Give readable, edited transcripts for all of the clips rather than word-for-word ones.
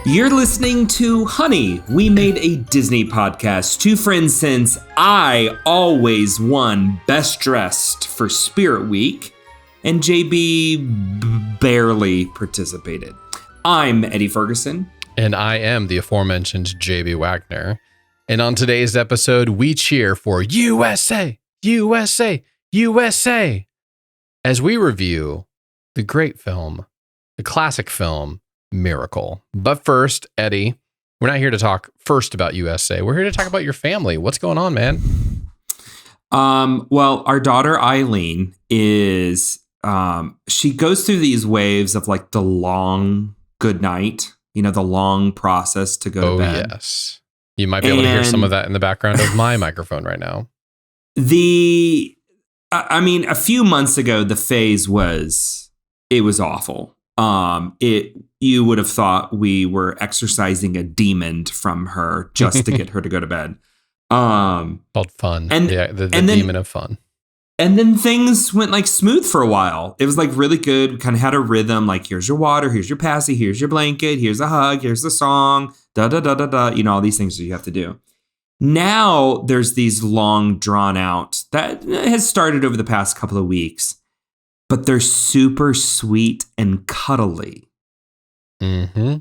You're listening to Honey, We Made a Disney Podcast. Two friends since I always won Best Dressed for Spirit Week, and JB barely participated. I'm Eddie Ferguson. And I am the aforementioned J.B. Waggoner. And on today's episode, we cheer for USA, USA, USA, as we review the great film, the classic film, Miracle. But first, Eddie, we're not here to talk first about USA. We're here to talk about your family. What's going on, man? Well, our daughter Eileen is, she goes through these waves of like the long good night, the long process to go to bed. Oh, yes. You might be able to hear some of that in the background of my microphone right now. A few months ago, the phase was awful. You would have thought we were exorcising a demon from her just to get her to go to bed. Called fun. And the demon of fun. And then things went like smooth for a while. It was like really good. We kind of had a rhythm. Like, here's your water, here's your passy, here's your blanket, here's a hug, here's the song, da da da da da. All these things that you have to do. Now there's these long drawn out that has started over the past couple of weeks, but they're super sweet and cuddly. Mm-hmm.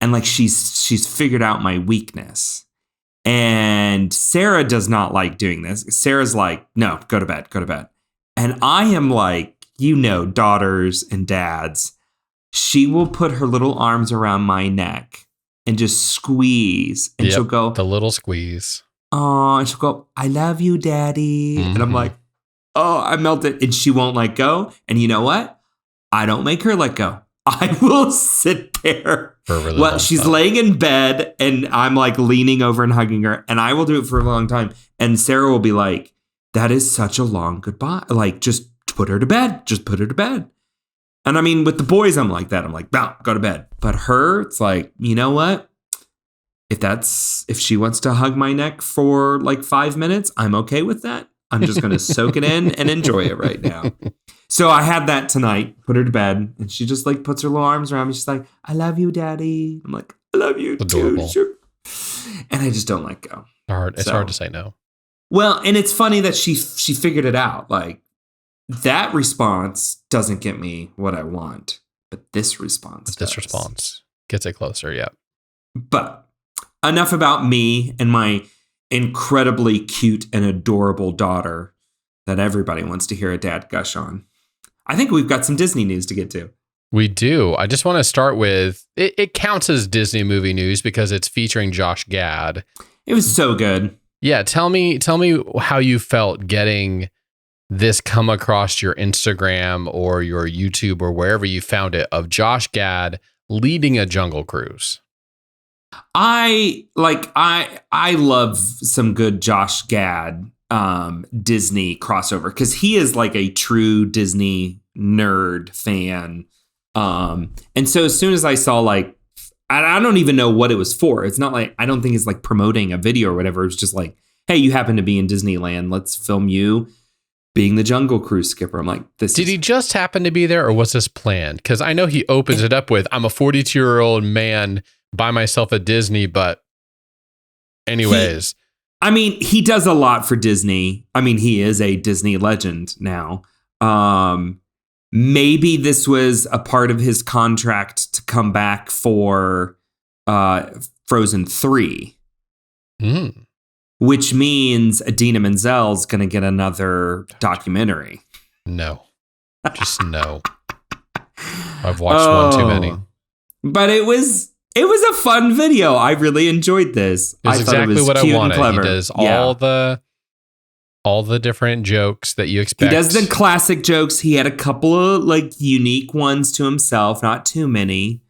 And like she's figured out my weakness. And Sarah does not like doing this. Sarah's like, no, go to bed. And I am like, daughters and dads. She will put her little arms around my neck and just squeeze. And she'll go, the little squeeze. Oh, and she'll go, I love you, Daddy. Mm-hmm. And I'm like, oh, I melted. And she won't let go. And you know what? I don't make her let go. I will sit there. She's laying in bed and I'm like leaning over and hugging her, and I will do it for a long time. And Sarah will be like, that is such a long goodbye. Like, just put her to bed. Just put her to bed. And I mean, with the boys, I'm like that. I'm like, no, go to bed. But her, it's like, you know what? If she wants to hug my neck for like 5 minutes, I'm okay with that. I'm just going to soak it in and enjoy it right now. So I had that tonight, put her to bed, and she just like puts her little arms around me. She's like, I love you, Daddy. I'm like, I love you too. Sure. And I just don't let go. It's hard to say no. Well, and it's funny that she figured it out. Like, that response doesn't get me what I want, but this response does. This response gets it closer, yeah. But enough about me and my incredibly cute and adorable daughter that everybody wants to hear a dad gush on. I think we've got some Disney news to get to. We do. I just want to start with, it counts as Disney movie news because it's featuring Josh Gad. It was so good. Yeah, tell me how you felt getting this come across your Instagram or your YouTube or wherever you found it, of Josh Gad leading a jungle cruise. I love some good Josh Gad Disney crossover, because he is like a true Disney nerd fan. And so as soon as I saw, like, I don't even know what it was for. It's not like, I don't think it's like promoting a video or whatever. It's just like, hey, you happen to be in Disneyland. Let's film you being the Jungle Cruise skipper. I'm like, Did he just happen to be there, or was this planned? Because I know he opens it up with, I'm a 42-year-old man by myself at Disney, but anyways. He does a lot for Disney. He is a Disney legend now. Maybe this was a part of his contract to come back for Frozen 3. Which means Idina Menzel's going to get another documentary. No. Just no. I've watched one too many. But it was a fun video. I really enjoyed this. It's exactly what I wanted. He does all the different jokes that you expect. He does the classic jokes. He had a couple of like unique ones to himself, not too many.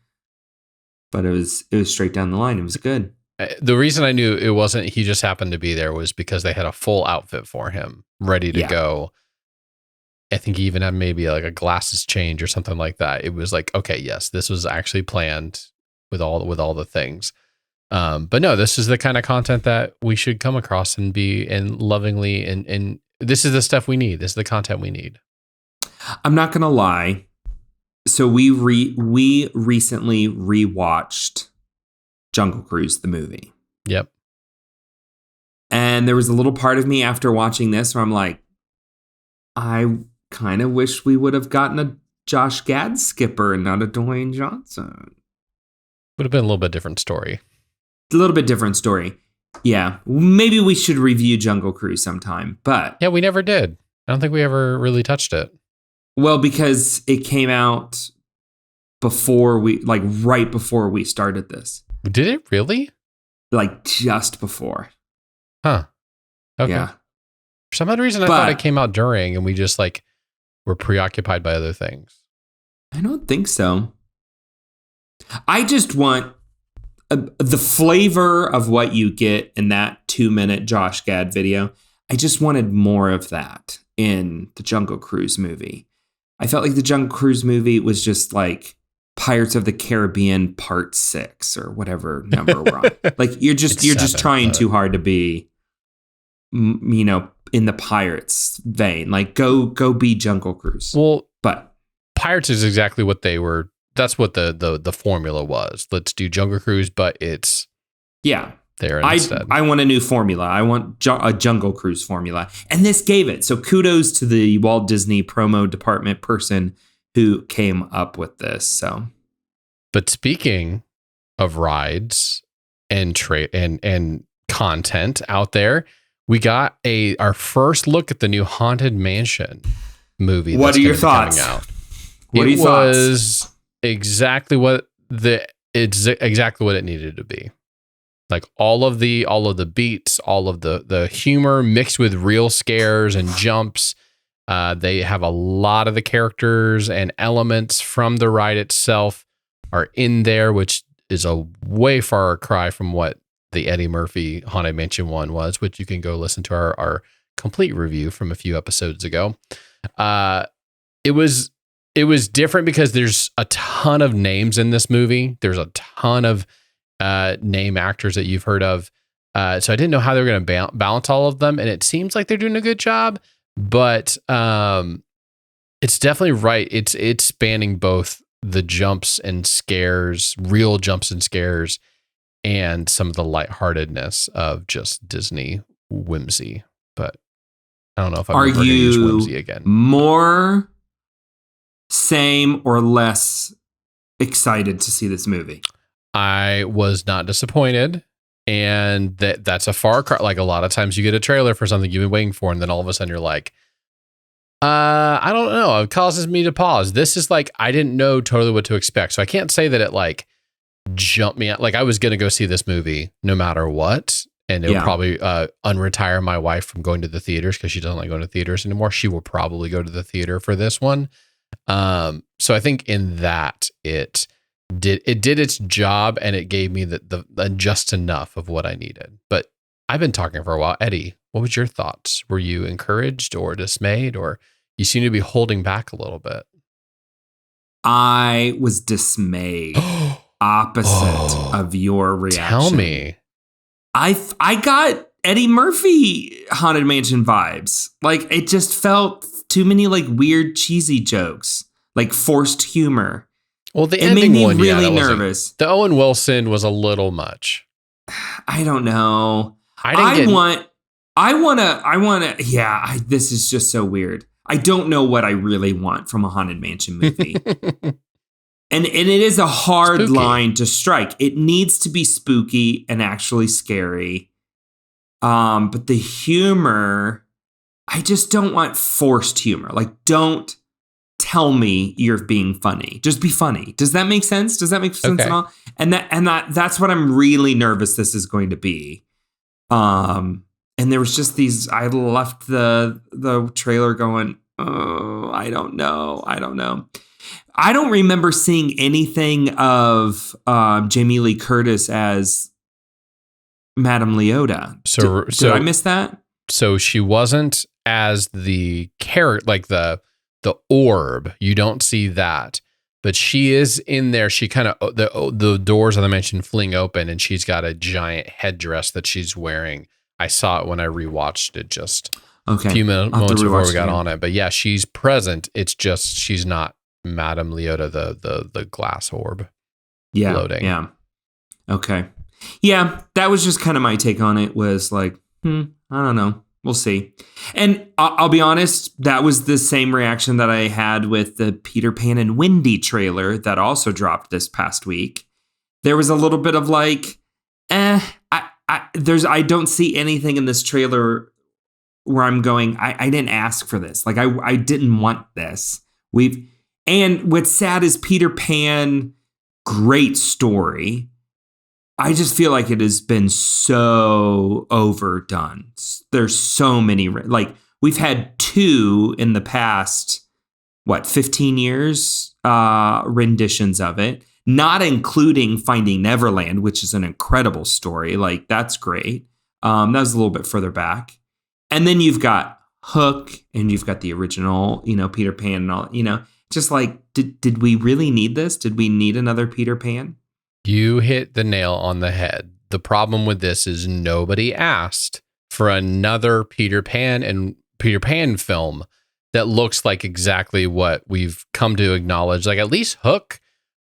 But it was straight down the line. It was good. The reason I knew it wasn't he just happened to be there was because they had a full outfit for him ready to go. I think he even had maybe like a glasses change or something like that. It was like, okay, yes, this was actually planned with all the things. But no, this is the kind of content that we should come across and be lovingly and this is the stuff we need. This is the content we need. I'm not gonna lie. So we recently rewatched Jungle Cruise, the movie. Yep. And there was a little part of me after watching this where I'm like, I kind of wish we would have gotten a Josh Gad skipper and not a Dwayne Johnson. Would have been a little bit different story. A little bit different story. Yeah. Maybe we should review Jungle Cruise sometime, but... Yeah, we never did. I don't think we ever really touched it. Well, because it came out before right before we started this. Did it really? Like just before. Huh. Okay. Yeah. For some odd reason, I thought it came out during and we just like were preoccupied by other things. I don't think so. I just want the flavor of what you get in that 2-minute Josh Gad video. I just wanted more of that in the Jungle Cruise movie. I felt like the Jungle Cruise movie was just like Pirates of the Caribbean Part 6 or whatever number we're on. Like you're just trying too hard to be, you know, in the Pirates vein. Like go be Jungle Cruise. Well, but Pirates is exactly what they were. That's what the formula was. Let's do Jungle Cruise, but it's there instead. I want a new formula. I want a Jungle Cruise formula, and this gave it. So kudos to the Walt Disney promo department person who came up with this. So, but speaking of rides and and content out there, we got our first look at the new Haunted Mansion movie. What are your thoughts? What are your thoughts? It was exactly what exactly what it needed to be. Like all of the beats, all of the humor mixed with real scares and jumps. They have a lot of the characters and elements from the ride itself are in there, which is a way far cry from what the Eddie Murphy Haunted Mansion one was, which you can go listen to our complete review from a few episodes ago. It was different because there's a ton of names in this movie. There's a ton of name actors that you've heard of. So I didn't know how they were going to balance all of them. And it seems like they're doing a good job, but it's definitely right. It's spanning both the jumps and scares, real jumps and scares, and some of the lightheartedness of just Disney whimsy. But I don't know if I'm ever going to use whimsy again. More same or less excited to see this movie? I was not disappointed, and that's a far cry. Like a lot of times you get a trailer for something you've been waiting for, and then all of a sudden you're like, I don't know. It causes me to pause. This is like, I didn't know totally what to expect. So I can't say that it like jumped me out. Like I was going to go see this movie no matter what. And it would probably unretire my wife from going to the theaters because she doesn't like going to theaters anymore. She will probably go to the theater for this one. So I think in that it did its job, and it gave me the just enough of what I needed. But I've been talking for a while. Eddie, what was your thoughts? Were you encouraged or dismayed, or you seem to be holding back a little bit? I was dismayed. Opposite of your reaction. Tell me. I got Eddie Murphy Haunted Mansion vibes. Like it just felt too many like weird cheesy jokes, like forced humor. Well, the ending made me one, really nervous. The Owen Wilson was a little much. I don't know. This is just so weird. I don't know what I really want from a Haunted Mansion movie. And it is a hard line to strike. It needs to be spooky and actually scary. But the humor, I just don't want forced humor. Like, don't tell me you're being funny. Just be funny. Does that make sense? Does that make sense at all? And that's what I'm really nervous this is going to be. And there was just I left the trailer going, oh, I don't know. I don't remember seeing anything of Jamie Lee Curtis as Madame Leota. Did I miss that? So she wasn't as the character, like the orb. You don't see that, but she is in there. She kind of the doors of the mansion fling open, and she's got a giant headdress that she's wearing. I saw it when I rewatched it just a few moments before we got on it. But yeah, she's present. It's just she's not Madame Leota, the glass orb floating. Yeah. Okay. Yeah, that was just kind of my take on it, was like, I don't know. We'll see. And I'll be honest, that was the same reaction that I had with the Peter Pan and Wendy trailer that also dropped this past week. There was a little bit of like, I don't see anything in this trailer where I'm going, I didn't ask for this. Like, I didn't want this. And what's sad is Peter Pan, great story. I just feel like it has been so overdone. There's so many, like, we've had 2 in the past, 15 years, renditions of it, not including Finding Neverland, which is an incredible story. Like, that's great. That was a little bit further back. And then you've got Hook, and you've got the original, Peter Pan and all, just like, did we really need this? Did we need another Peter Pan? You hit the nail on the head. The problem with this is nobody asked for another Peter Pan film that looks like exactly what we've come to acknowledge. Like, at least Hook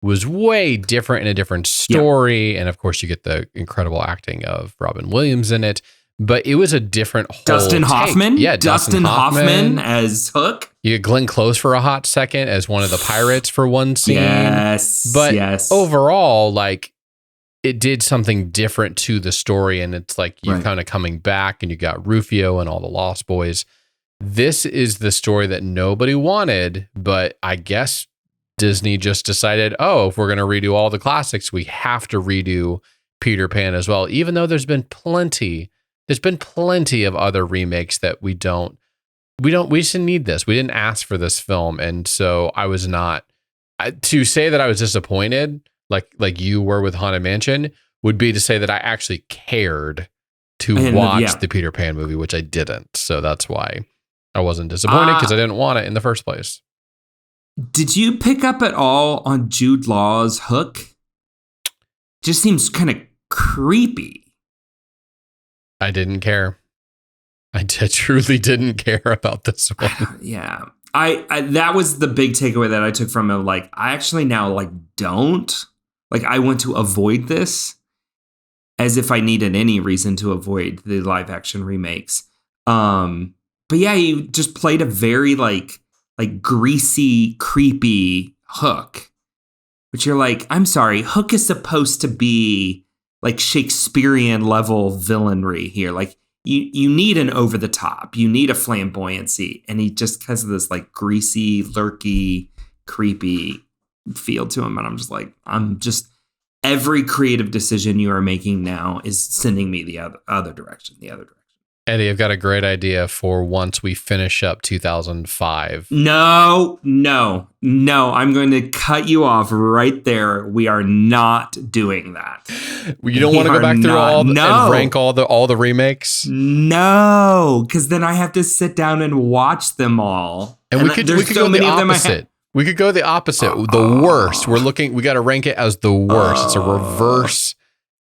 was way different in a different story. Yeah. And of course you get the incredible acting of Robin Williams in it, but it was a different whole Dustin take. Hoffman. Yeah. Dustin Hoffman as Hook. You get Glenn Close for a hot second as one of the pirates for one scene. Yes. But overall, like, it did something different to the story. And it's like you're kind of coming back, and you got Rufio and all the Lost Boys. This is the story that nobody wanted, but I guess Disney just decided, if we're going to redo all the classics, we have to redo Peter Pan as well. Even though there's been plenty of other remakes that we just didn't need this. We didn't ask for this film. And so I was not, to say that I was disappointed, like you were with Haunted Mansion, would be to say that I actually cared to watch the Peter Pan movie, which I didn't. So that's why I wasn't disappointed, because I didn't want it in the first place. Did you pick up at all on Jude Law's Hook? Just seems kind of creepy. I didn't care. I truly didn't care about this one. Yeah. I that was the big takeaway that I took from it. Like, I actually now don't. Like, I want to avoid this, as if I needed any reason to avoid the live action remakes. But yeah, he just played a very like greasy, creepy Hook, which you're like, I'm sorry, Hook is supposed to be like Shakespearean level villainry here. Like, you need an over the top, you need a flamboyancy, and he just has this like greasy, lurky, creepy feel to him. And I'm just every creative decision you are making now is sending me the other direction. Eddie, I've got a great idea for once we finish up 2005. No. I'm going to cut you off right there. We are not doing that. You don't want to go back through and rank all the remakes? No, because then I have to sit down and watch them all. And we could go the opposite. We could go the opposite. The worst. We got to rank it as the worst. It's a reverse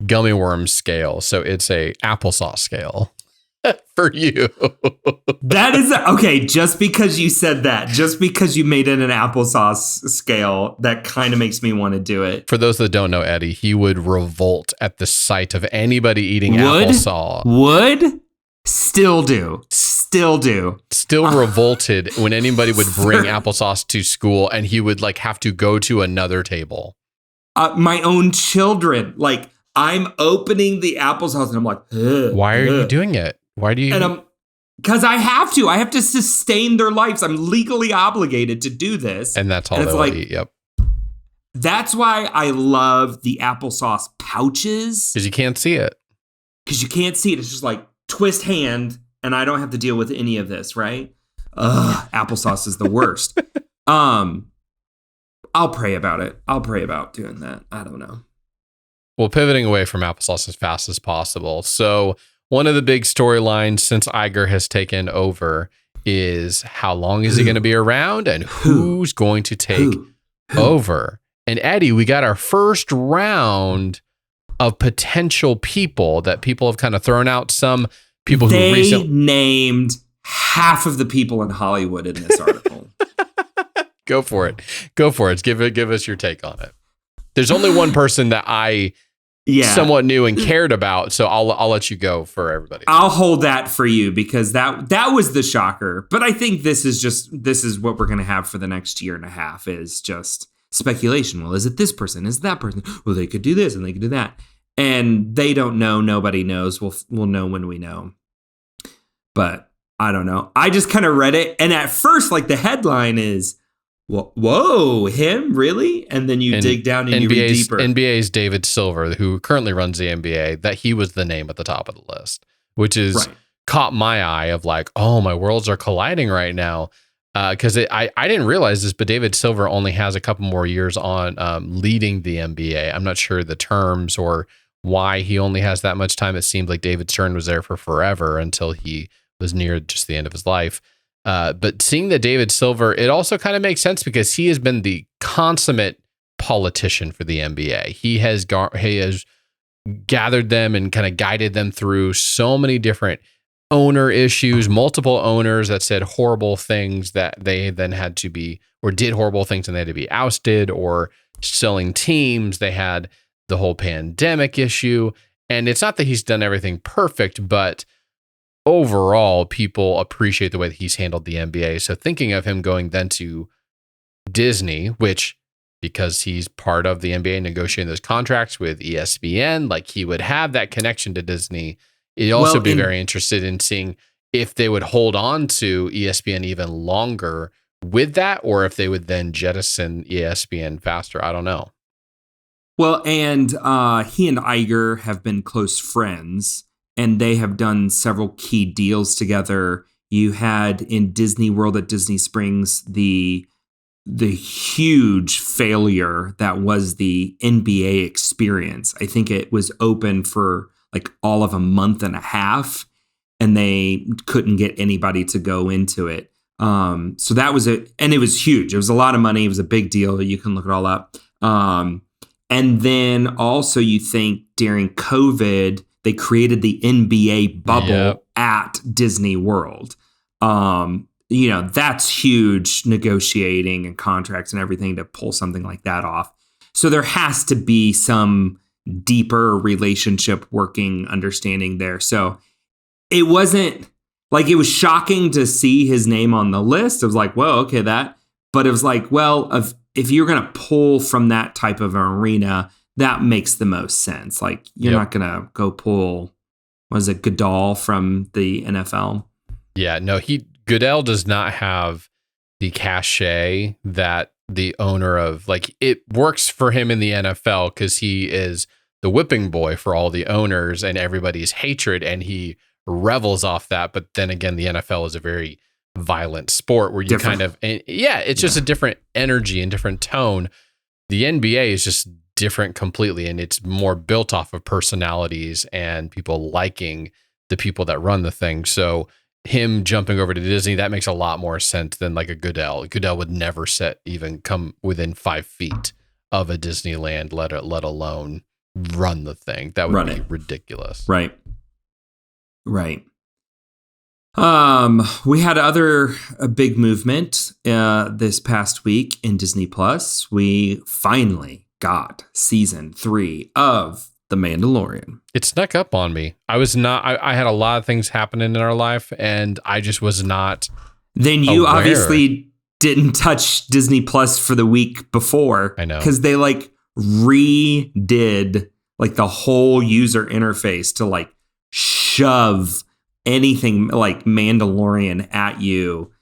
gummy worm scale. So it's a applesauce scale. For you. That is okay. Just because you said that, just because you made it an applesauce scale, that kind of makes me want to do it. For those that don't know Eddie, he would revolt at the sight of anybody eating applesauce. Still do. Still revolted when anybody would bring applesauce to school, and he would like have to go to another table. My own children, like, I'm opening the applesauce and I'm like, why are you doing it? Why do you? And because I have to sustain their lives. I'm legally obligated to do this. And that's all they'll eat. Yep. That's why I love the applesauce pouches. Because you can't see it. It's just like twist hand, and I don't have to deal with any of this, right? Applesauce is the worst. I'll pray about it. I'll pray about doing that. I don't know. Well, pivoting away from applesauce as fast as possible. So one of the big storylines since Iger has taken over is how long is he going to be around, and who's going to take over? And Eddie, we got our first round of potential people that people have kind of thrown out. Some people who recently named half of the people in Hollywood in this article. Go for it. Give us your take on it. There's only one person that I somewhat knew and cared about. So I'll let you go for everybody. I'll hold that for you because that was the shocker. But I think this is what we're going to have for the next year and a half is just speculation. Well, is it this person? Is it that person? Well, they could do this and they could do that. And they don't know. Nobody knows. We'll know when we know. But I don't know. I just kind of read it. And at first, like the headline is, whoa, him? Really? And then you dig down and you read deeper. NBA's David Silver, who currently runs the NBA, that he was the name at the top of the list, which is caught my eye of like, oh, my worlds are colliding right now. Because I didn't realize this, but David Silver only has a couple more years on leading the NBA. I'm not sure the terms or why he only has that much time. It seemed like David Stern was there for forever until he was near just the end of his life. But seeing that David Silver, it also kind of makes sense because he has been the consummate politician for the NBA. He has gathered them and kind of guided them through so many different owner issues, multiple owners that said horrible things that they then had to be, or did horrible things and they had to be ousted, or selling teams. They had the whole pandemic issue. And it's not that he's done everything perfect, but overall, people appreciate the way that he's handled the NBA. So thinking of him going then to Disney, which, because he's part of the NBA negotiating those contracts with ESPN, like he would have that connection to Disney. He'd also be very interested in seeing if they would hold on to ESPN even longer with that, or if they would then jettison ESPN faster. I don't know. Well, and he and Iger have been close friends, and they have done several key deals together. You had in Disney World at Disney Springs the huge failure that was the NBA experience. I think it was open for like all of a month and a half, and they couldn't get anybody to go into it. So that was it. And it was huge. It was a lot of money. It was a big deal. You can look it all up. And then also you think during COVID, they created the NBA bubble at Disney World. That's huge negotiating and contracts and everything to pull something like that off. So there has to be some deeper relationship working understanding there. So it wasn't like, it was shocking to see his name on the list. It was like, well, okay, that, but it was like, well, if you're going to pull from that type of arena, that makes the most sense. Like you're not going to go pull, was it Goodell from the NFL? Yeah, no, Goodell does not have the cachet that the owner of, like, it works for him in the NFL because he is the whipping boy for all the owners and everybody's hatred, and he revels off that. But then again, the NFL is a very violent sport where you it's just a different energy and different tone. The NBA is just different completely, and it's more built off of personalities and people liking the people that run the thing. So him jumping over to Disney, that makes a lot more sense than like a Goodell. Goodell would never even come within 5 feet of a Disneyland, let alone run the thing. That would be ridiculous. Right. We had a big movement this past week in Disney Plus. We finally got season 3 of The Mandalorian. It snuck up on me. I had a lot of things happening in our life, and I just was not. Then you aware. Obviously didn't touch Disney Plus for the week before. I know. Because they like redid like the whole user interface to like shove anything like Mandalorian at you.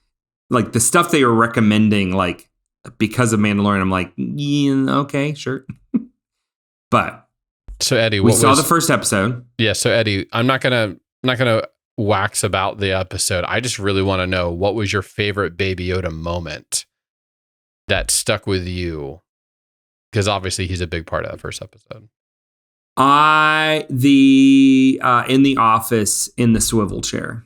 Like the stuff they were recommending, like because of Mandalorian, I'm like, yeah, okay, sure. But so Eddie, we saw the first episode. Yeah. So Eddie, I'm not gonna wax about the episode. I just really want to know, what was your favorite Baby Yoda moment that stuck with you? Because obviously he's a big part of that first episode. In the office in the swivel chair.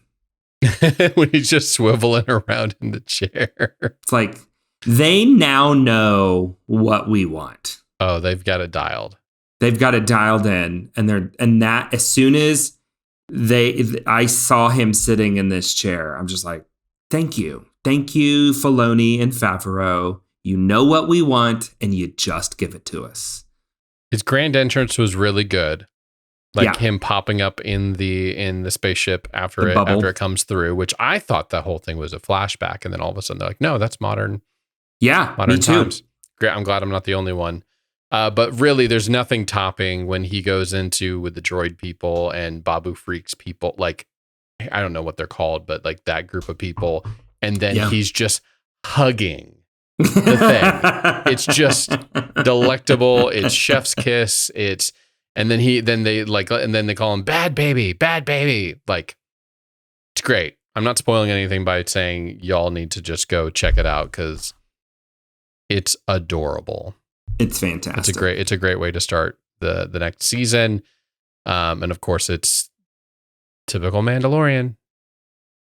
When he's just swiveling around in the chair. It's like, they now know what we want. Oh, they've got it dialed. They've got it dialed in, and that as soon as I saw him sitting in this chair, I'm just like, thank you, Filoni and Favreau. You know what we want, and you just give it to us. His grand entrance was really good. Like him popping up in the spaceship after it comes through, which I thought the whole thing was a flashback, and then all of a sudden they're like, no, that's modern. Yeah, modern times. Great. I'm glad I'm not the only one. But really, there's nothing topping when he goes into with the droid people and Babu Freaks people. Like, I don't know what they're called, but like that group of people, and then he's just hugging the thing. It's just delectable. It's chef's kiss. And then they call him bad baby. Like, it's great. I'm not spoiling anything by saying y'all need to just go check it out because it's adorable. It's fantastic. It's a great way to start the next season. And of course it's typical Mandalorian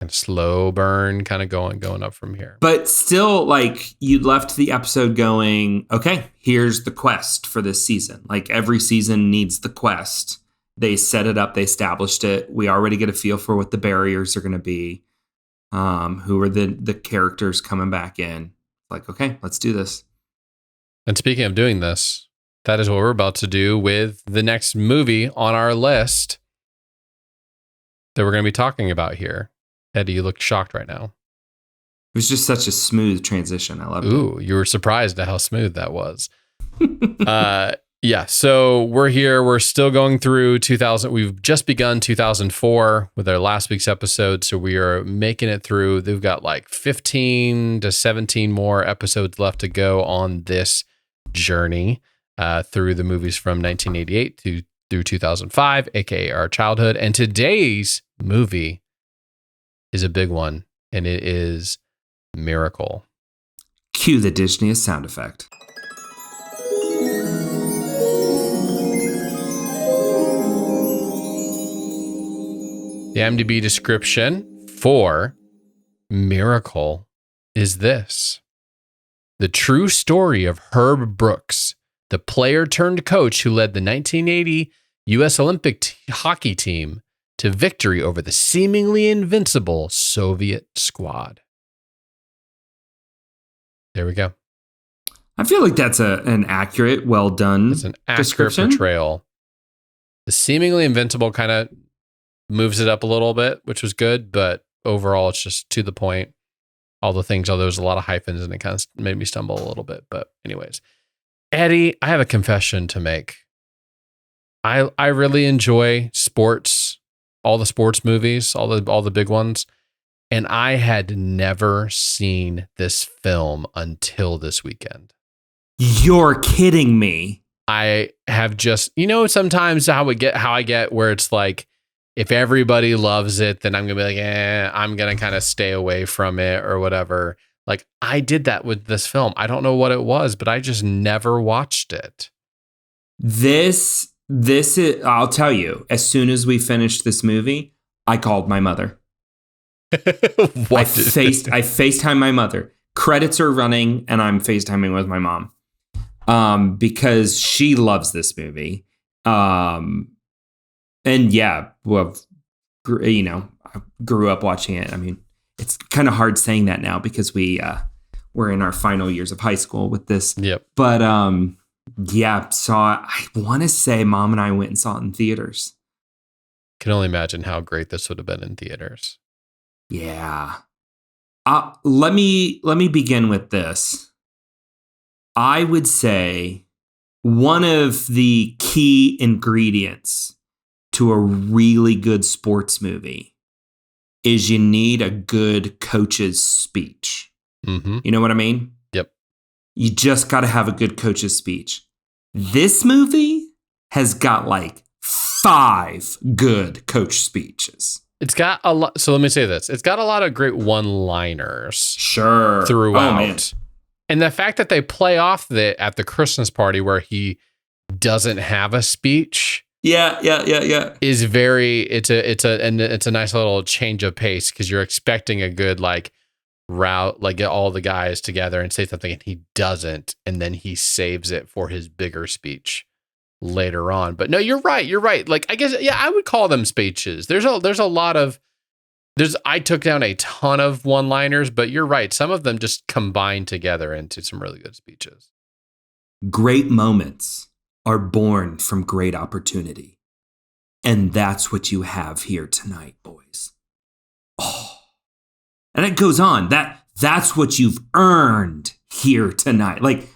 and slow burn kind of going up from here. But still, like, you left the episode going, okay, here's the quest for this season. Like, every season needs the quest. They set it up. They established it. We already get a feel for what the barriers are going to be. Who are the characters coming back in. Like, okay, let's do this. And speaking of doing this, that is what we're about to do with the next movie on our list that we're going to be talking about here. Eddie, you look shocked right now. It was just such a smooth transition. I loved it. Ooh, you were surprised at how smooth that was. Yeah, so we're here. We're still going through 2000. We've just begun 2004 with our last week's episode. So we are making it through. They've got like 15 to 17 more episodes left to go on this journey through the movies from 1988 through 2005, aka our childhood. And today's movie is a big one, and it is Miracle. Cue the Disney sound effect. The IMDb description for Miracle is this: the true story of Herb Brooks, the player turned coach who led the 1980 U.S. Olympic hockey team to victory over the seemingly invincible Soviet squad. There we go. I feel like that's an accurate, well done. It's an accurate portrayal. The seemingly invincible kind of moves it up a little bit, which was good, but overall it's just to the point. All the things, although there's a lot of hyphens and it kind of made me stumble a little bit. But anyways, Eddie, I have a confession to make. I really enjoy sports, all the sports movies, all the big ones. And I had never seen this film until this weekend. You're kidding me. I have just, sometimes how I get where it's like, if everybody loves it, then I'm going to be like, I'm going to kind of stay away from it or whatever. Like, I did that with this film. I don't know what it was, but I just never watched it. This is, I'll tell you, as soon as we finished this movie, I called my mother. I FaceTime my mother. Credits are running and I'm FaceTiming with my mom. Because she loves this movie. And yeah, well, I grew up watching it. I mean, it's kind of hard saying that now because we're in our final years of high school with this. Yep. But I want to say Mom and I went and saw it in theaters. Can only imagine how great this would have been in theaters. Yeah. Let me begin with this. I would say one of the key ingredients to a really good sports movie is you need a good coach's speech. Mm-hmm. You know what I mean? Yep. You just got to have a good coach's speech. This movie has got like 5 good coach speeches. It's got a lot. So let me say this. It's got a lot of great one-liners. Sure. Throughout. Oh, man. And the fact that they play off at the Christmas party where he doesn't have a speech. Yeah. Is very, it's a nice little change of pace because you're expecting a good route, get all the guys together and say something and he doesn't. And then he saves it for his bigger speech later on. But no, you're right. Like, I guess, yeah, I would call them speeches. There's a lot of, I took down a ton of one-liners, but you're right. Some of them just combine together into some really good speeches. Great moments. are born from great opportunity. And that's what you have here tonight, boys. Oh. And it goes on. That's what you've earned here tonight. Like,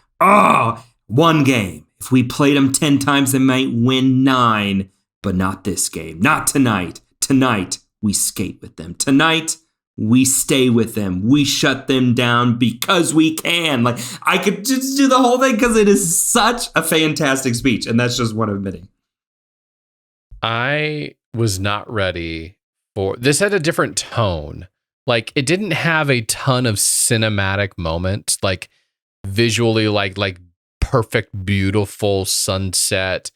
one game. If we played them 10 times, they might win 9, but not this game. Not tonight. Tonight, we skate with them. Tonight, we stay with them. We shut them down because we can. Like, I could just do the whole thing because it is such a fantastic speech. And that's just one of many. I was not ready for this. Had a different tone. Like, it didn't have a ton of cinematic moments, like visually, like perfect, beautiful sunset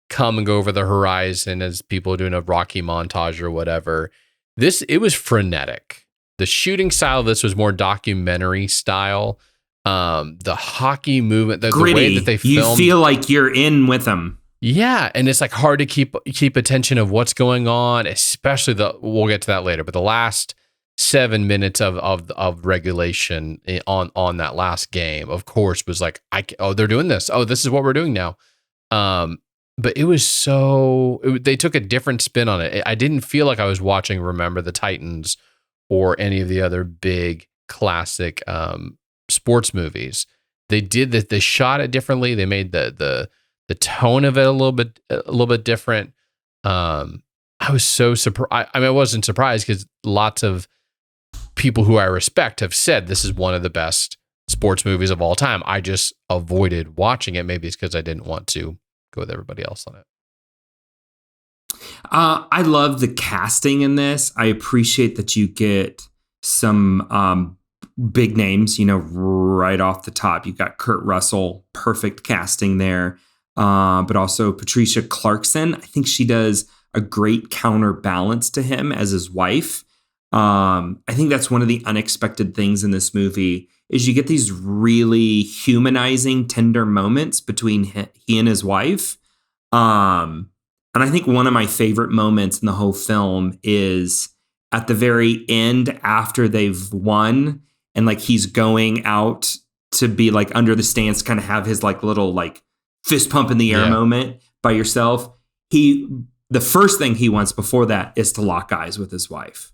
coming over the horizon as people are doing a Rocky montage or whatever. It was frenetic. The shooting style of this was more documentary style. The hockey movement, the way that they filmed, you feel like you're in with them. Yeah, and it's like hard to keep attention of what's going on, especially we'll get to that later, but the last 7 minutes of regulation on that last game, of course, was like, they're doing this. Oh, this is what we're doing now. But it was they took a different spin on it. I didn't feel like I was watching Remember the Titans or any of the other big classic sports movies. They did that. They shot it differently. They made the tone of it a little bit different. I was so surprised. I mean, I wasn't surprised because lots of people who I respect have said this is one of the best sports movies of all time. I just avoided watching it. Maybe it's because I didn't want to go with everybody else on it. I love the casting in this. I appreciate that you get some big names, right off the top. You got Kurt Russell, perfect casting there. But also Patricia Clarkson. I think she does a great counterbalance to him as his wife. I think that's one of the unexpected things in this movie is you get these really humanizing, tender moments between he and his wife. And I think one of my favorite moments in the whole film is at the very end after they've won and like he's going out to be like under the stands, kind of have his like little like fist pump in the air moment by yourself. The first thing he wants before that is to lock eyes with his wife.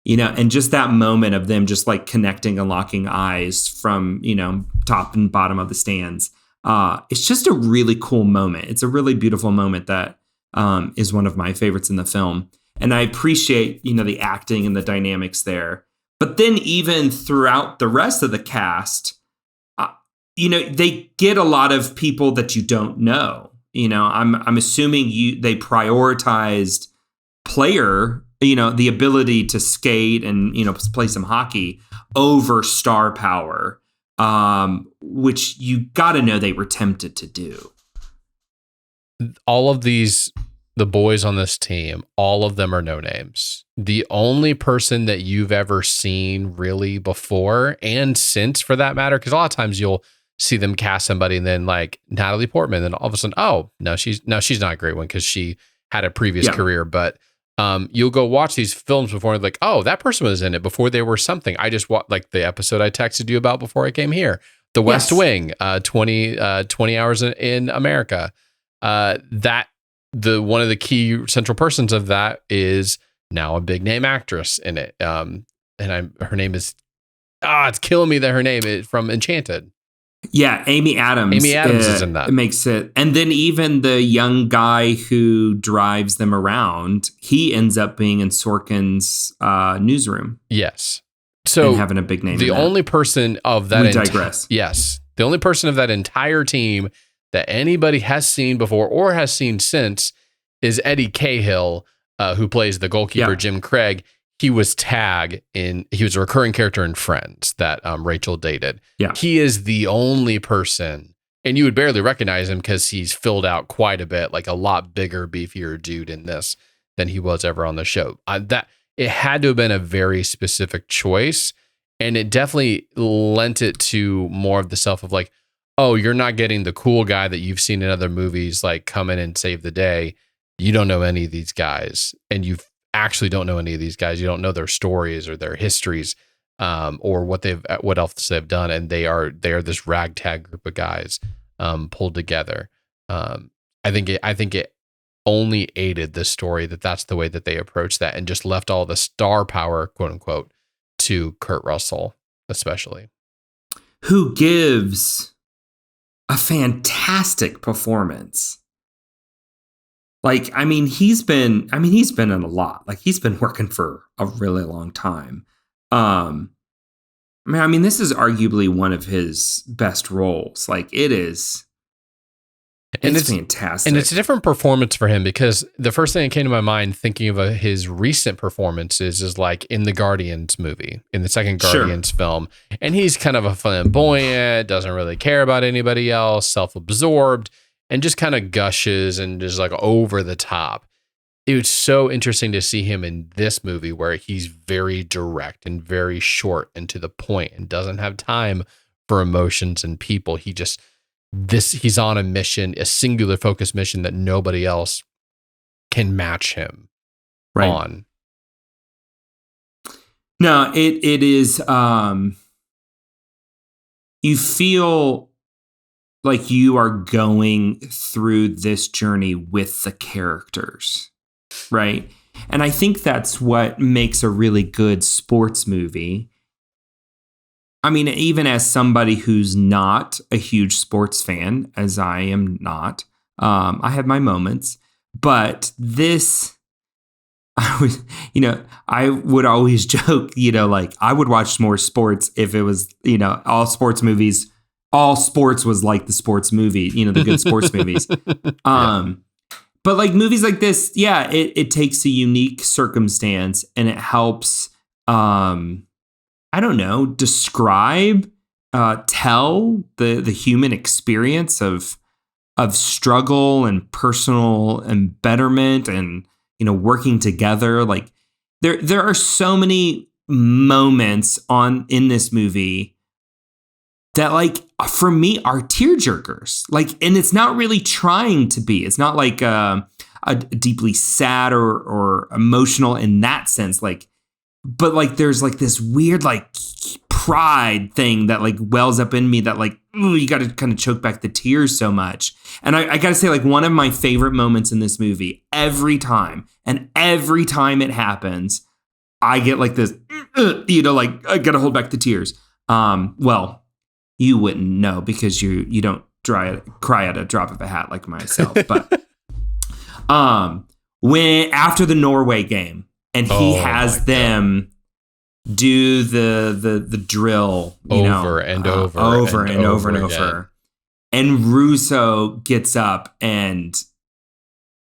And just that moment of them just like connecting and locking eyes from, top and bottom of the stands. It's just a really cool moment. It's a really beautiful moment that is one of my favorites in the film. And I appreciate, the acting and the dynamics there. But then even throughout the rest of the cast, they get a lot of people that you don't know. I'm assuming they prioritized player, the ability to skate and, play some hockey over star power, which you got to know they were tempted to do. All of the boys on this team, all of them are no names. The only person that you've ever seen really before and since, for that matter, because a lot of times you'll see them cast somebody and then like Natalie Portman, then all of a sudden, she's not a great one because she had a previous career, but you'll go watch these films before and like, oh, that person was in it before they were something. I just watched like the episode I texted you about before I came here, The West Wing, 20 Hours in America. One of the key central persons of that is now a big name actress in it. And her name is, it's killing me that her name is from Enchanted. Yeah, Amy Adams. Amy Adams is in that. It makes it. And then even the young guy who drives them around, he ends up being in Sorkin's newsroom. Yes. So and having a big name. The only person of that. We digress. Yes. The only person of that entire team that anybody has seen before or has seen since is Eddie Cahill, who plays the goalkeeper, Jim Craig. He was he was a recurring character in Friends that Rachel dated. Yeah. He is the only person, and you would barely recognize him because he's filled out quite a bit, like a lot bigger, beefier dude in this than he was ever on the show. It had to have been a very specific choice, and it definitely lent it to more of the self of like, oh, you're not getting the cool guy that you've seen in other movies, like come in and save the day. You don't know any of these guys, and you actually don't know any of these guys. You don't know their stories or their histories, or what else they've done, and they are this ragtag group of guys pulled together. I think it only aided the story that's the way that they approached that, and just left all the star power, quote unquote, to Kurt Russell, especially, who gives a fantastic performance. Like, he's been in a lot. Like, he's been working for a really long time. This is arguably one of his best roles. Like, it's fantastic. And it's a different performance for him, because the first thing that came to my mind thinking of his recent performances is like in the Guardians movie, in the second Guardians film. And he's kind of a flamboyant, doesn't really care about anybody else, self-absorbed, and just kind of gushes and just like over the top. It was so interesting to see him in this movie where he's very direct and very short and to the point and doesn't have time for emotions and people. He's on a mission, a singular focus mission that nobody else can match him on. No, it is, you feel like you are going through this journey with the characters, right? And I think that's what makes a really good sports movie. Even as somebody who's not a huge sports fan, as I am not, I have my moments, but this, I would always joke, like I would watch more sports if it was, all sports movies, all sports was like the sports movie, the good sports movies. But like movies like this, it takes a unique circumstance and it helps, describe, tell the human experience of struggle and personal embetterment and, working together. Like there are so many moments in this movie that, like, for me are tearjerkers. Like, and it's not really trying to be. It's not like a deeply sad or emotional in that sense. Like, but like there's like this weird like pride thing that like wells up in me that like, ooh, you got to kind of choke back the tears so much. And I got to say, like, one of my favorite moments in this movie, every time it happens, I get like this, like I got to hold back the tears. Well, you wouldn't know because you don't cry at a drop of a hat like myself. But when after the Norway game and he has them do the drill, over and over. And Russo gets up and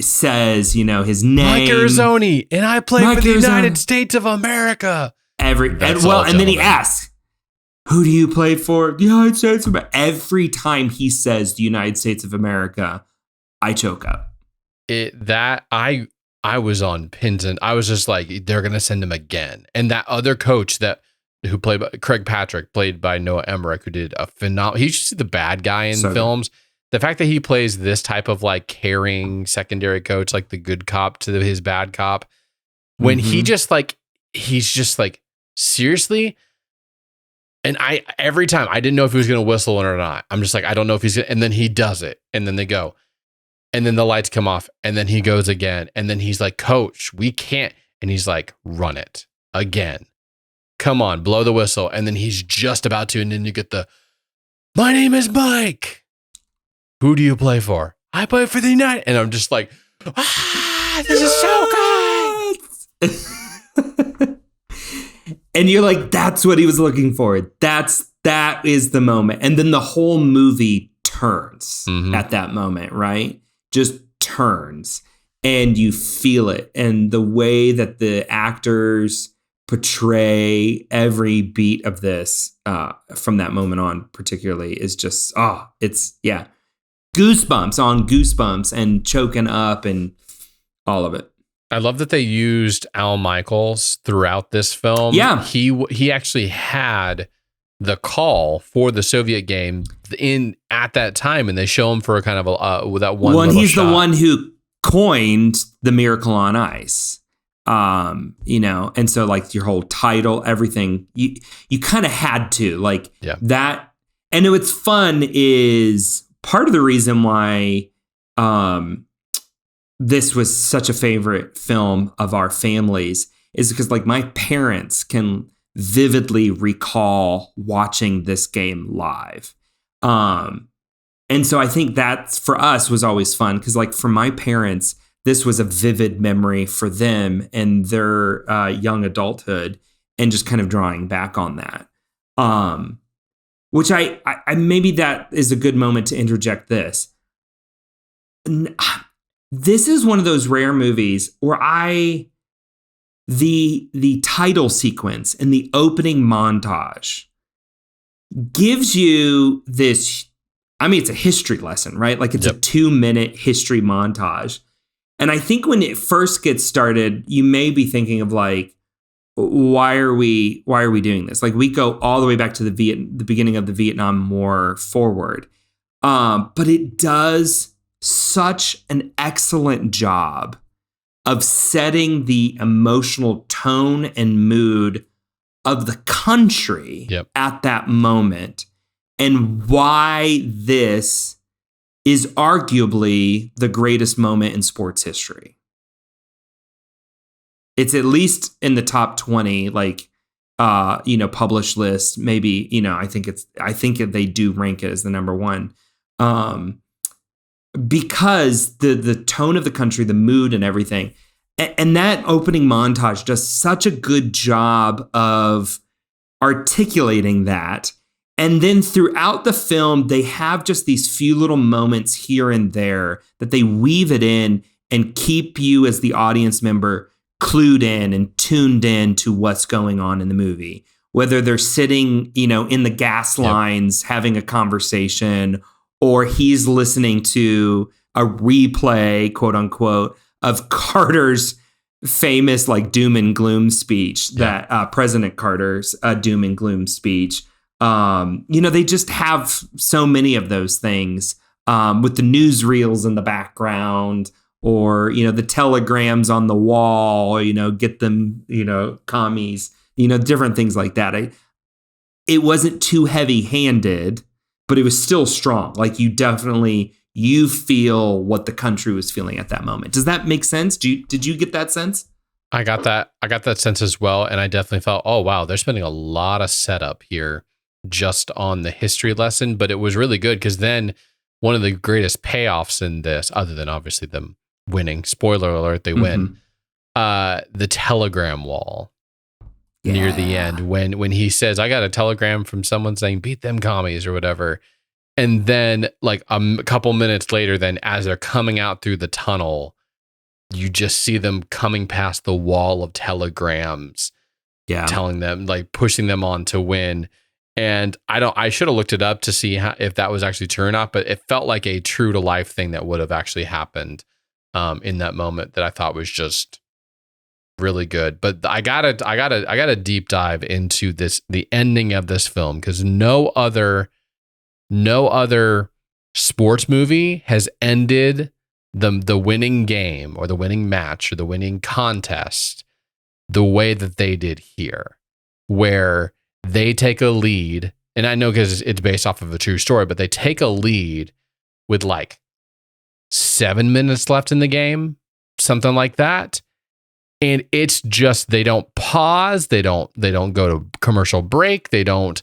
says, his name. Mike Arizoni, and I play for the United States of America. And then he asks, who do you play for? The United States of America. Every time he says the United States of America, I choke up. I was on pins and I was just like, they're going to send him again. And that other coach who played by Craig Patrick, played by Noah Emmerich, who did a phenomenal, he's just the bad guy in films. The fact that he plays this type of like caring secondary coach, like the good cop to his bad cop, when he's just like, seriously? And every time I didn't know if he was going to whistle or not. I'm just like, I don't know if he's going to, and then he does it. And then they go, and then the lights come off and then he goes again. And then he's like, coach, we can't. And he's like, run it again. Come on, blow the whistle. And then he's just about to. And then you get my name is Mike. Who do you play for? I play for the United. And I'm just like, this is so good. And you're like, that's what he was looking for. That is the moment. And then the whole movie turns at that moment, right? Just turns and you feel it. And the way that the actors portray every beat of this from that moment on particularly is just, goosebumps on goosebumps and choking up and all of it. I love that they used Al Michaels throughout this film. Yeah. He actually had the call for the Soviet game at that time, and they show him for a kind of that one. Well, he's shot. The one who coined the Miracle on Ice. And so like your whole title, everything, you kind of had to that. And what's fun is part of the reason why this was such a favorite film of our families is because like my parents can vividly recall watching this game live. And so I think that for us was always fun because like for my parents, this was a vivid memory for them and their young adulthood and just kind of drawing back on that. Which I maybe that is a good moment to interject this. This is one of those rare movies where the title sequence and the opening montage gives you this, I mean, it's a history lesson, right? Like it's a 2-minute history montage. And I think when it first gets started, you may be thinking of like, why are we doing this? Like we go all the way back to the beginning of the Vietnam War forward. But it does such an excellent job of setting the emotional tone and mood of the country at that moment and why this is arguably the greatest moment in sports history. It's at least in the top 20, like, published list. Maybe, I think they do rank it as the number one. Because the tone of the country, the mood and everything. And that opening montage does such a good job of articulating that. And then throughout the film, they have just these few little moments here and there that they weave it in and keep you as the audience member clued in and tuned in to what's going on in the movie. Whether they're sitting, in the gas lines having a conversation, or he's listening to a replay, quote unquote, of Carter's famous like doom and gloom speech, that President Carter's doom and gloom speech. They just have so many of those things with the newsreels in the background, or, the telegrams on the wall, get them, commies, different things like that. It wasn't too heavy handed, but it was still strong. Like you feel what the country was feeling at that moment. Does that make sense? Did you get that sense? I got that sense as well. And I definitely felt, oh, wow, they're spending a lot of setup here just on the history lesson. But it was really good because then one of the greatest payoffs in this, other than obviously them winning, spoiler alert, they win, the telegram wall near the end when he says, I got a telegram from someone saying, beat them commies or whatever. And then like a couple minutes later, then as they're coming out through the tunnel, you just see them coming past the wall of telegrams, telling them, like pushing them on to win. And I should have looked it up to see if that was actually true or not, but it felt like a true to life thing that would have actually happened in that moment that I thought was just really good. But I gotta deep dive into the ending of this film, because no other sports movie has ended the winning game or the winning match or the winning contest the way that they did here, where they take a lead. And I know because it's based off of a true story, but they take a lead with like 7 minutes left in the game, something like that. And it's just, they don't pause. They don't go to commercial break. They don't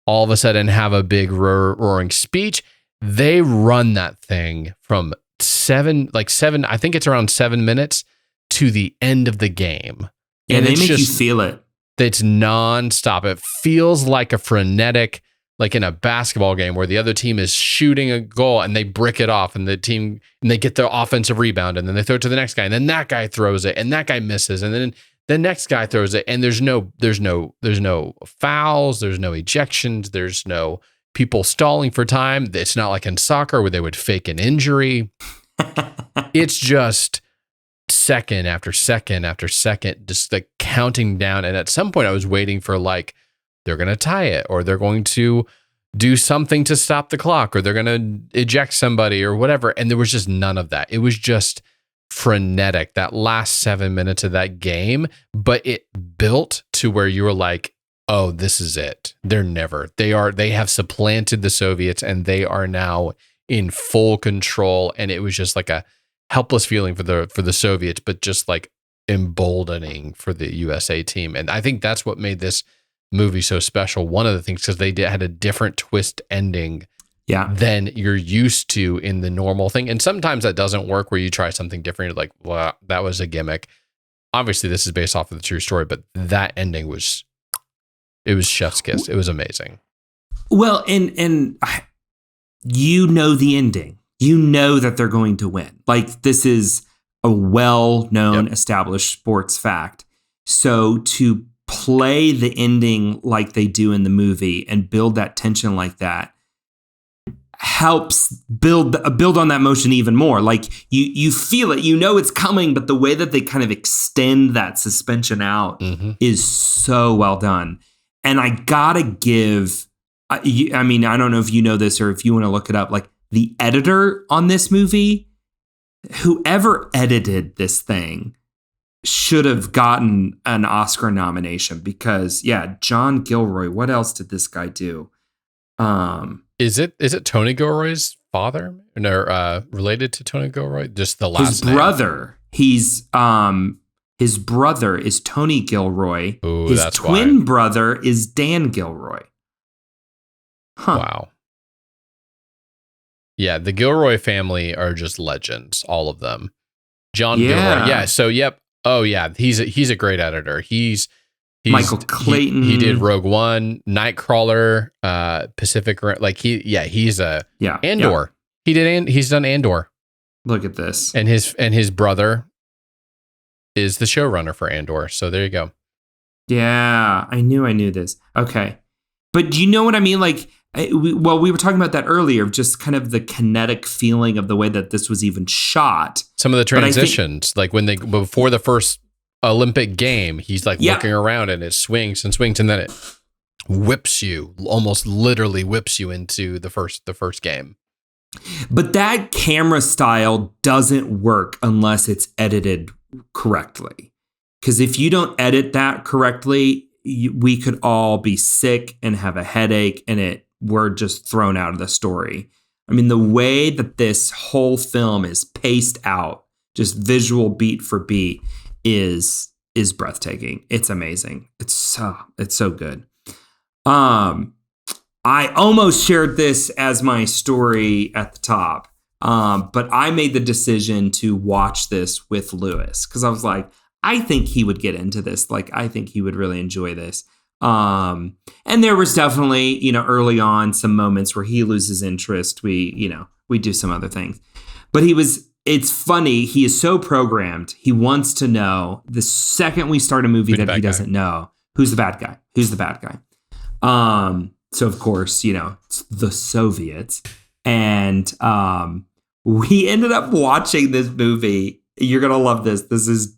all of a sudden have a big roaring speech. They run that thing from seven, I think it's around 7 minutes to the end of the game. Yeah, and they make you feel it. It's nonstop. It feels like a frenetic, like in a basketball game where the other team is shooting a goal and they brick it off, and they get their offensive rebound, and then they throw it to the next guy, and then that guy throws it, and that guy misses, and then the next guy throws it, and there's no fouls, there's no ejections, there's no people stalling for time. It's not like in soccer where they would fake an injury. It's just second after second after second, just like counting down. And at some point I was waiting for like, they're going to tie it, or they're going to do something to stop the clock, or they're going to eject somebody or whatever. And there was just none of that. It was just frenetic, that last 7 minutes of that game, but it built to where you were like, oh, this is it. They have supplanted the Soviets, and they are now in full control, and it was just like a helpless feeling for the Soviets, but just like emboldening for the USA team. And I think that's what made this movie so special. One of the things, because they had a different twist ending than you're used to in the normal thing. And sometimes that doesn't work, where you try something different. You're like, well, that was a gimmick. Obviously this is based off of the true story, but that ending was chef's kiss. It was amazing. Well, and you know the ending. You know that they're going to win. Like, this is a well-known, established sports fact. So to play the ending like they do in the movie and build that tension like that helps build on that motion even more. Like, you feel it, you know it's coming, but the way that they kind of extend that suspension out is so well done. And I gotta give, I mean, I don't know if you know this or if you want to look it up, like, the editor on this movie, whoever edited this thing should have gotten an Oscar nomination, because John Gilroy, what else did this guy do? Is it Tony Gilroy's father? No, related to Tony Gilroy? Just the last his brother. Name. His brother is Tony Gilroy. Ooh, his twin brother is Dan Gilroy. Huh. Wow. Yeah, the Gilroy family are just legends, all of them. John Gilroy. Yeah, so Oh yeah, he's a great editor. He's Michael Clayton. He did Rogue One, Nightcrawler, Pacific Rim. Like he's Andor. Yeah. He's done Andor. Look at this. And his brother is the showrunner for Andor. So there you go. Yeah, I knew this. Okay. But do you know what I mean? Like, we were talking about that earlier, just kind of the kinetic feeling of the way that this was even shot. Some of the transitions, like before the first Olympic game, he's like looking around and it swings, and then it whips you, almost literally whips you into the first game. But that camera style doesn't work unless it's edited correctly. Because if you don't edit that correctly, we could all be sick and have a headache, and we're just thrown out of the story. I mean, the way that this whole film is paced out, just visual beat for beat, is breathtaking. It's amazing. It's so good. I almost shared this as my story at the top, but I made the decision to watch this with Lewis, because I was like, I think he would get into this. Like, I think he would really enjoy this. And there was definitely, early on some moments where he loses interest. We do some other things, but it's funny. He is so programmed. He wants to know the second we start a movie that he doesn't know, who's the bad guy? Who's the bad guy? So of course, it's the Soviets. And, we ended up watching this movie. You're going to love this. This is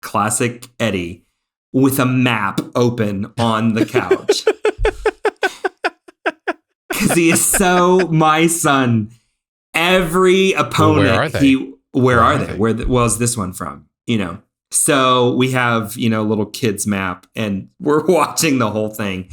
classic Eddie, with a map open on the couch. Because he is so my son. Every opponent, where are they? Where is this one from? So we have, little kids map, and we're watching the whole thing.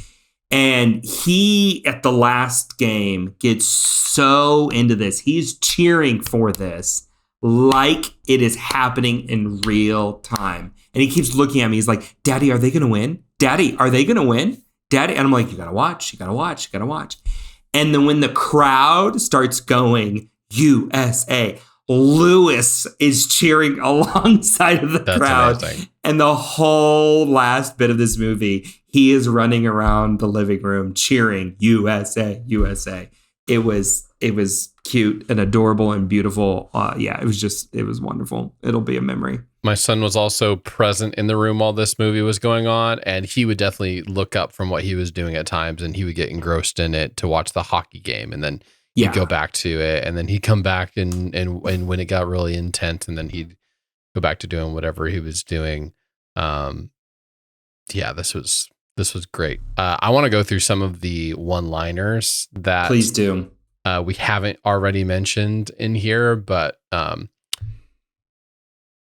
And he, at the last game, gets so into this. He's cheering for this like it is happening in real time. And he keeps looking at me. He's like, Daddy, are they going to win? Daddy, are they going to win? Daddy. And I'm like, you got to watch. And then when the crowd starts going, USA, Lewis is cheering alongside of the crowd. Amazing. And the whole last bit of this movie, he is running around the living room cheering USA, USA. It was cute and adorable and beautiful. It was wonderful. It'll be a memory. My son was also present in the room while this movie was going on, and he would definitely look up from what he was doing at times, and he would get engrossed in it to watch the hockey game, and then he'd go back to it, and then he'd come back and when it got really intense, and then he'd go back to doing whatever he was doing. This was great. I want to go through some of the one-liners that please do. We haven't already mentioned in here, but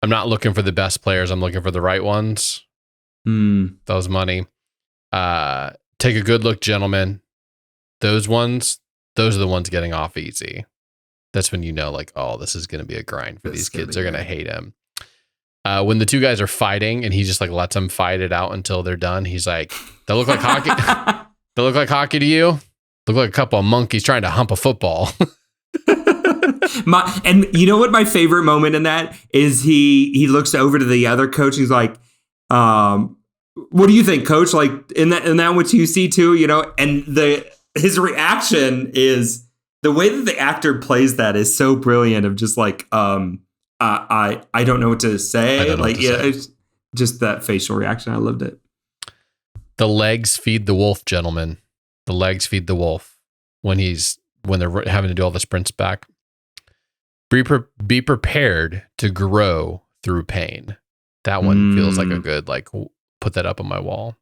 I'm not looking for the best players. I'm looking for the right ones. Those money. Take a good look, gentlemen. Those are the ones getting off easy. That's when you know, like, oh, this is going to be a grind for these kids. They're going to hate him. When the two guys are fighting and he just like lets them fight it out until they're done. He's like, they look like hockey. They look like hockey to you? Look like a couple of monkeys trying to hump a football. And you know what my favorite moment in that is? He looks over to the other coach. He's like, what do you think, coach? Like, in that what you see too, you know? And his reaction is, the way that the actor plays that is so brilliant, of just like, I don't know what to say. Like, yeah, it's just that facial reaction. I loved it. The legs feed the wolf, gentlemen. The legs feed the wolf when they're having to do all the sprints back. Be prepared to grow through pain. That one feels like a good, like, put that up on my wall.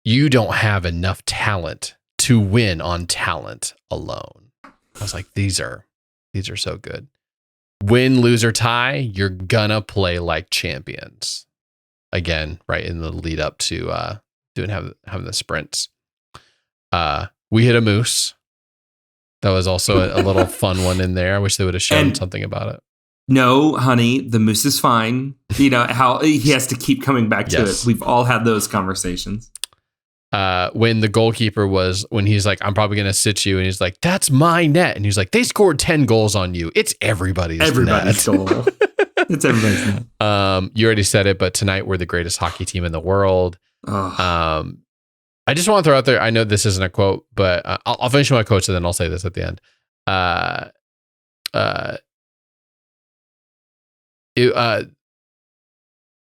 You don't have enough talent to win on talent alone. I was like, these are so good. Win, lose, or tie, you're gonna play like champions. Again, right in the lead up to having the sprints. We hit a moose. That was also a little fun one in there. I wish they would have shown something about it. No, honey, the moose is fine. You know how he has to keep coming back to it. We've all had those conversations. When the goalkeeper when he's like, I'm probably going to sit you. And he's like, that's my net. And he's like, they scored 10 goals on you. It's everybody's net. Goal. It's everybody's net. You already said it, but tonight we're the greatest hockey team in the world. Oh. I just want to throw out there, I know this isn't a quote, but I'll finish my quotes and then I'll say this at the end.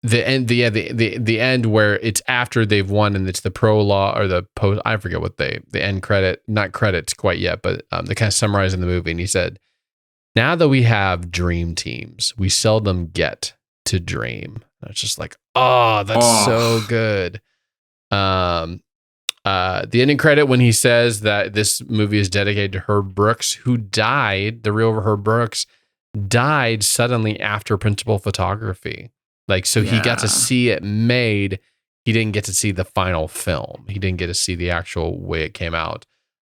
The end where it's after they've won and it's the prologue or the post, I forget what the end credit, not credits quite yet, but they kind of summarizing the movie. And he said, now that we have dream teams, we seldom get to dream. And it's just like, oh, that's so good. The ending credit when he says that this movie is dedicated to Herb Brooks, who died, the real Herb Brooks, died suddenly after principal photography. Like, so he got to see it made. He didn't get to see the final film. He didn't get to see the actual way it came out.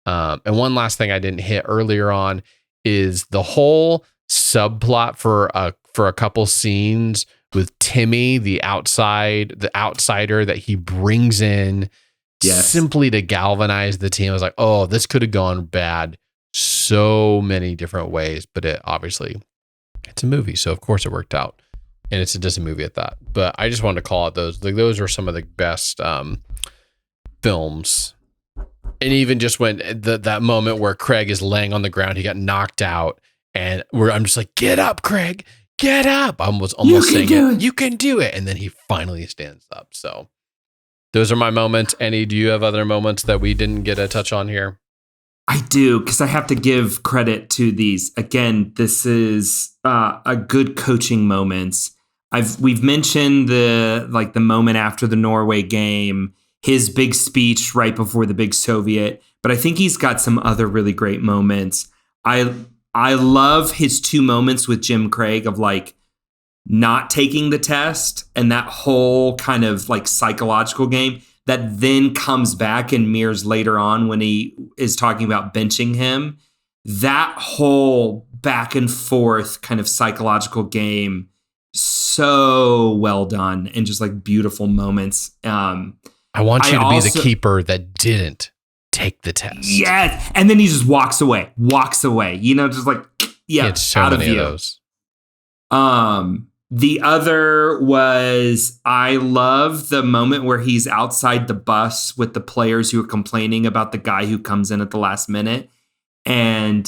And one last thing I didn't hit earlier on is the whole subplot for a couple scenes with Timmy, the outsider that he brings in simply to galvanize the team. I was like, oh, this could have gone bad so many different ways, but it's a movie. So of course it worked out. And it's a Disney movie at that. But I just wanted to call out those. Like, those were some of the best films. And even just when that moment where Craig is laying on the ground, he got knocked out. And I'm just like, get up, Craig. Get up. I was almost saying it. You can do it. And then he finally stands up. So those are my moments. Annie, do you have other moments that we didn't get a touch on here? I do, because I have to give credit to these. Again, this is a good coaching moments. We've mentioned the moment after the Norway game, his big speech right before the big Soviet, but I think he's got some other really great moments. I love his two moments with Jim Craig of like not taking the test and that whole kind of like psychological game that then comes back in mirrors later on when he is talking about benching him. That whole back and forth kind of psychological game, so well done and just like beautiful moments. I want you to be the keeper that didn't take the test. Yes. And then he just walks away, you know, just like, it's so out many of those. The other was, I love the moment where he's outside the bus with the players who are complaining about the guy who comes in at the last minute. And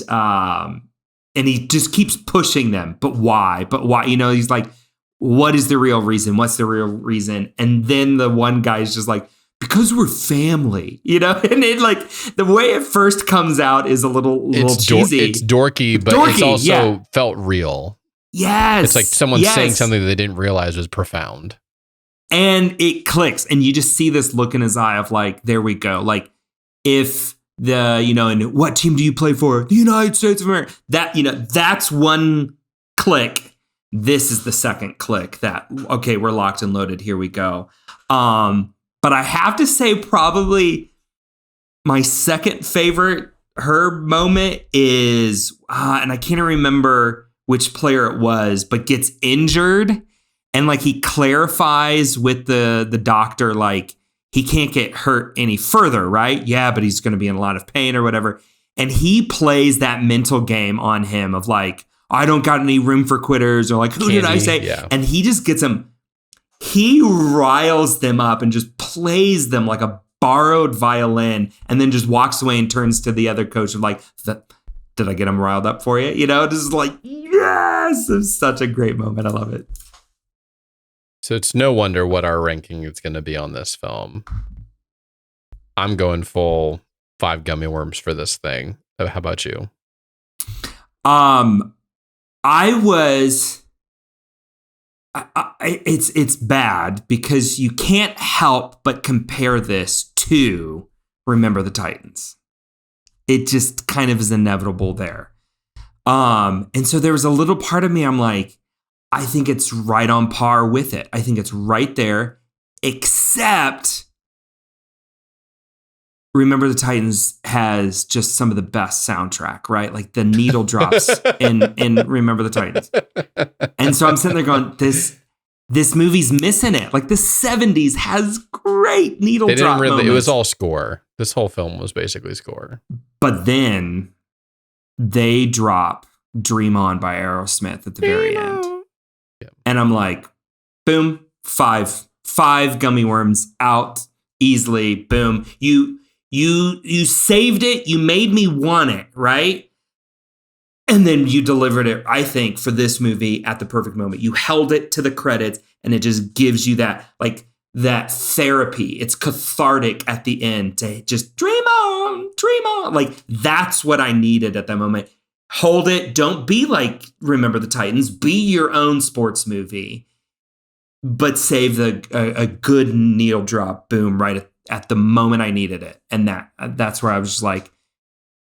he just keeps pushing them. But why? You know, he's like, what is the real reason? What's the real reason? And then the one guy is just like, because we're family, you know? And it like, the way it first comes out is a little cheesy. It's dorky, but it's also felt real. Yes. It's like someone saying something that they didn't realize was profound. And it clicks. And you just see this look in his eye of like, there we go. Like, if and what team do you play for? The United States of America. That, that's one click. This is the second click that, okay, we're locked and loaded. Here we go. But I have to say, probably my second favorite her moment is, and I can't remember which player it was, but gets injured. And like he clarifies with the doctor, like he can't get hurt any further, right? Yeah, but he's going to be in a lot of pain or whatever. And he plays that mental game on him of like, I don't got any room for quitters, or like, who did I say? Yeah. And he just gets them. He riles them up and just plays them like a borrowed violin, and then just walks away and turns to the other coach of like, did I get him riled up for you? You know, just like, yes, it's such a great moment. I love it. So it's no wonder what our ranking is going to be on this film. I'm going full 5 gummy worms for this thing. How about you? It's bad because you can't help but compare this to Remember the Titans. It just kind of is inevitable there. And so there was a little part of me, I'm like, I think it's right on par with it. I think it's right there, except Remember the Titans has just some of the best soundtrack, right? Like the needle drops in Remember the Titans. And so I'm sitting there going, this movie's missing it. Like the 70s has great needle drop moments. It was all score. This whole film was basically score. But then they drop Dream On by Aerosmith at the very end. Yeah. And I'm like, boom, 5 gummy worms out easily. Boom. You saved it. You made me want it, right? And then you delivered it, I think, for this movie at the perfect moment. You held it to the credits, and it just gives you that, like, that therapy. It's cathartic at the end to just dream on, dream on. Like, that's what I needed at that moment. Hold it. Don't be like Remember the Titans. Be your own sports movie, but save a good needle drop, boom, right at the moment I needed it. And that's where I was just like,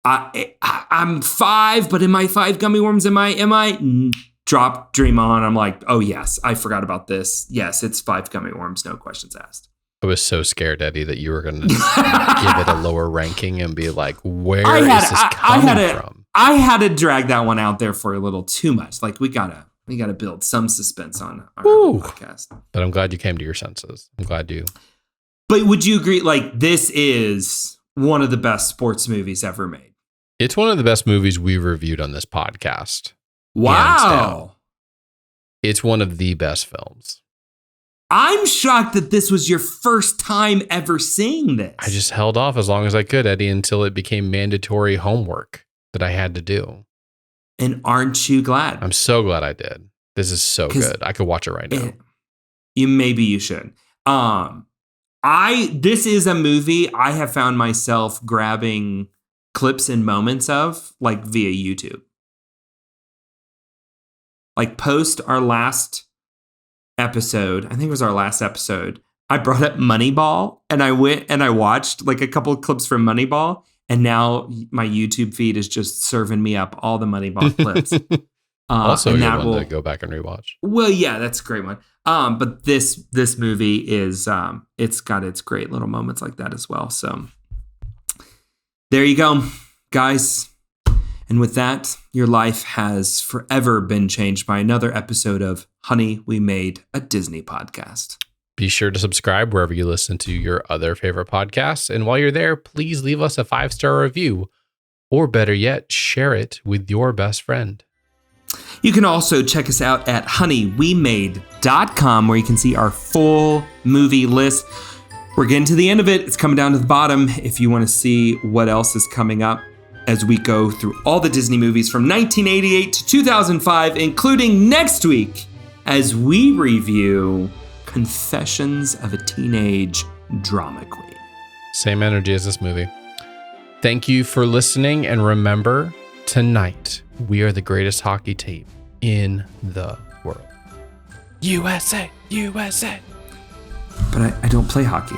I'm 5, but am I 5 gummy worms? Am I? Drop Dream On. I'm like, oh yes, I forgot about this. Yes, it's 5 gummy worms, no questions asked. I was so scared, Eddie, that you were going to give it a lower ranking and be like, where is this coming from? I had to drag that one out there for a little too much. Like we gotta build some suspense on our podcast. But I'm glad you came to your senses. I'm glad you. But would you agree? Like this is one of the best sports movies ever made. It's one of the best movies we reviewed on this podcast. Wow. It's one of the best films. I'm shocked that this was your first time ever seeing this. I just held off as long as I could, Eddie, until it became mandatory homework that I had to do. And aren't you glad? I'm so glad I did. This is so good. I could watch it right now. Maybe you should. This is a movie I have found myself grabbing clips and moments of, like via YouTube. Like post our last episode, I think it was our last episode, I brought up Moneyball and I went and I watched like a couple of clips from Moneyball, and now my YouTube feed is just serving me up all the Moneyball clips. Also a good one to go back and rewatch. Well, yeah, that's a great one. But this movie is it's got its great little moments like that as well. So there you go, guys. And with that, your life has forever been changed by another episode of Honey, We Made a Disney Podcast. Be sure to subscribe wherever you listen to your other favorite podcasts. And while you're there, please leave us a 5-star review, or better yet, share it with your best friend. You can also check us out at honeywemade.com, where you can see our full movie list. We're getting to the end of it. It's coming down to the bottom. If you want to see what else is coming up as we go through all the Disney movies from 1988 to 2005, including next week as we review Confessions of a Teenage Drama Queen. Same energy as this movie. Thank you for listening, and remember, tonight we are the greatest hockey team in the world. USA, USA. But I don't play hockey.